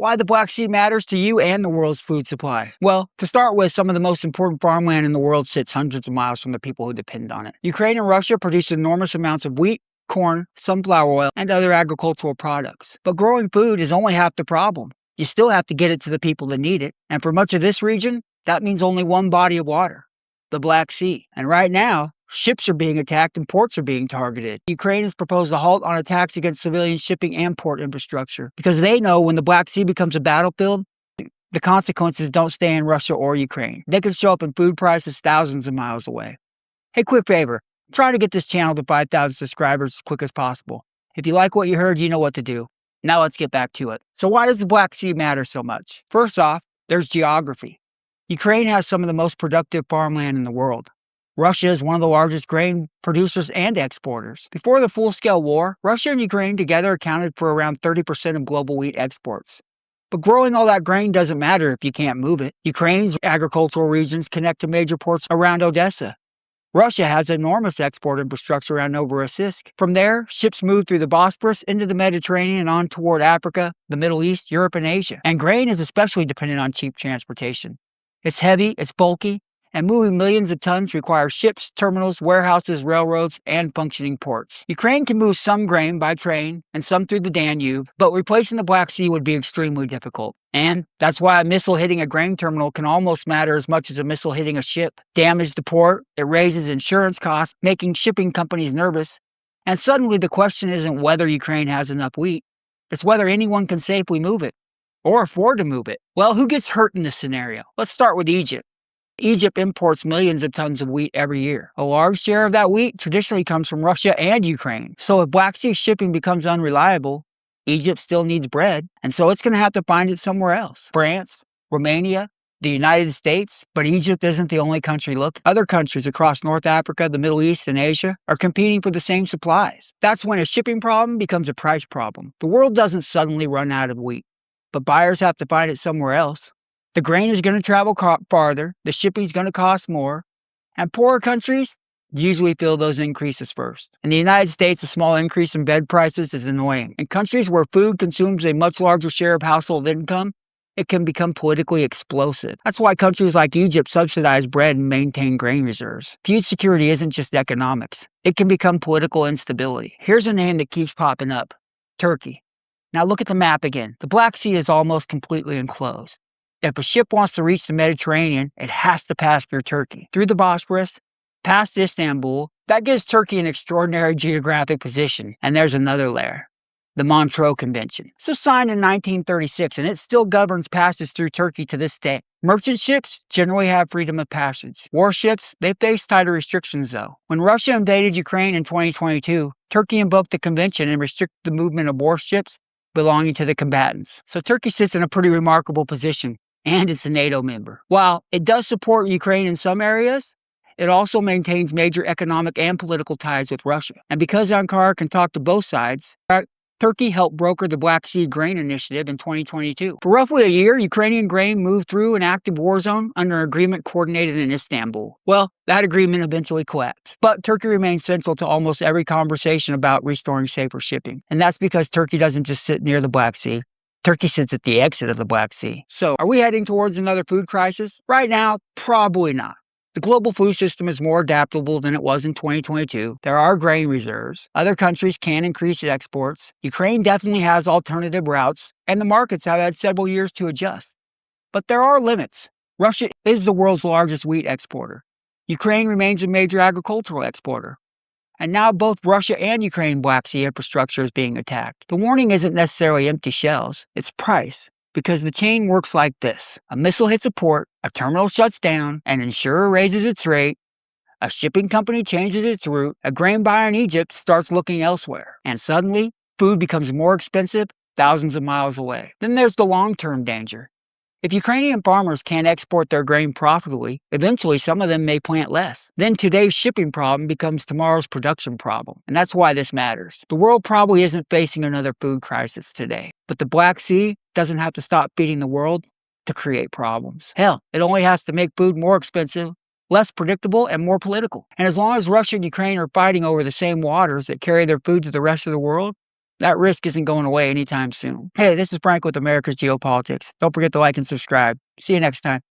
Why the Black Sea matters to you and the world's food supply. Well, to start with, some of the most important farmland in the world sits hundreds of miles from the people who depend on it. Ukraine and Russia produce enormous amounts of wheat, corn, sunflower oil, and other agricultural products. But growing food is only half the problem. You still have to get it to the people that need it. And for much of this region, that means only one body of water, the Black Sea. And right now, ships are being attacked and ports are being targeted. Ukraine has proposed a halt on attacks against civilian shipping and port infrastructure because they know when the Black Sea becomes a battlefield, the consequences don't stay in Russia or Ukraine. They can show up in food prices thousands of miles away. Hey, quick favor. Try to get this channel to 5,000 subscribers as quick as possible. If you like what you heard, you know what to do. Now let's get back to it. So why does the Black Sea matter so much? First off, there's geography. Ukraine has some of the most productive farmland in the world. Russia is one of the largest grain producers and exporters. Before the full-scale war, Russia and Ukraine together accounted for around 30% of global wheat exports. But growing all that grain doesn't matter if you can't move it. Ukraine's agricultural regions connect to major ports around Odessa. Russia has enormous export infrastructure around Novorossiysk. From there, ships move through the Bosporus into the Mediterranean and on toward Africa, the Middle East, Europe, and Asia. And grain is especially dependent on cheap transportation. It's heavy, it's bulky, and moving millions of tons requires ships, terminals, warehouses, railroads, and functioning ports. Ukraine can move some grain by train and some through the Danube, but replacing the Black Sea would be extremely difficult. And that's why a missile hitting a grain terminal can almost matter as much as a missile hitting a ship. Damage the port, it raises insurance costs, making shipping companies nervous. And suddenly the question isn't whether Ukraine has enough wheat, it's whether anyone can safely move it or afford to move it. Well, who gets hurt in this scenario? Let's start with Egypt. Egypt imports millions of tons of wheat every year. A large share of that wheat traditionally comes from Russia and Ukraine. So if Black Sea shipping becomes unreliable, Egypt still needs bread, and so it's going to have to find it somewhere else. France, Romania, the United States, but Egypt isn't the only country looking. Other countries across North Africa, the Middle East, and Asia are competing for the same supplies. That's when a shipping problem becomes a price problem. The world doesn't suddenly run out of wheat, but buyers have to find it somewhere else. The grain is going to travel farther, the shipping is going to cost more, and poorer countries usually feel those increases first. In the United States, a small increase in bread prices is annoying. In countries where food consumes a much larger share of household income, it can become politically explosive. That's why countries like Egypt subsidize bread and maintain grain reserves. Food security isn't just economics. It can become political instability. Here's a name that keeps popping up: Turkey. Now look at the map again. The Black Sea is almost completely enclosed. If a ship wants to reach the Mediterranean, it has to pass through Turkey, through the Bosporus, past Istanbul. That gives Turkey an extraordinary geographic position. And there's another layer: the Montreux Convention. So signed in 1936, and it still governs passage through Turkey to this day. Merchant ships generally have freedom of passage. Warships, they face tighter restrictions though. When Russia invaded Ukraine in 2022, Turkey invoked the convention and restricted the movement of warships belonging to the combatants. So Turkey sits in a pretty remarkable position, and it's a NATO member. While it does support Ukraine in some areas, it also maintains major economic and political ties with Russia. And because Ankara can talk to both sides, Turkey helped broker the Black Sea Grain Initiative in 2022. For roughly a year, Ukrainian grain moved through an active war zone under an agreement coordinated in Istanbul. Well, that agreement eventually collapsed. But Turkey remains central to almost every conversation about restoring safer shipping. And that's because Turkey doesn't just sit near the Black Sea. Turkey sits at the exit of the Black Sea. So, are we heading towards another food crisis? Right now, probably not. The global food system is more adaptable than it was in 2022. There are grain reserves. Other countries can increase exports. Ukraine definitely has alternative routes, and the markets have had several years to adjust. But there are limits. Russia is the world's largest wheat exporter. Ukraine remains a major agricultural exporter. And now both Russia and Ukraine Black Sea infrastructure is being attacked. The warning isn't necessarily empty shells, it's price. Because the chain works like this: a missile hits a port, a terminal shuts down, an insurer raises its rate, a shipping company changes its route, a grain buyer in Egypt starts looking elsewhere, and suddenly, food becomes more expensive thousands of miles away. Then there's the long-term danger. If Ukrainian farmers can't export their grain profitably, eventually some of them may plant less. Then today's shipping problem becomes tomorrow's production problem. And that's why this matters. The world probably isn't facing another food crisis today, but the Black Sea doesn't have to stop feeding the world to create problems. Hell, it only has to make food more expensive, less predictable, and more political. And as long as Russia and Ukraine are fighting over the same waters that carry their food to the rest of the world, That risk isn't going away anytime soon. Hey, this is Frank with America's Geopolitics. Don't forget to like and subscribe. See you next time.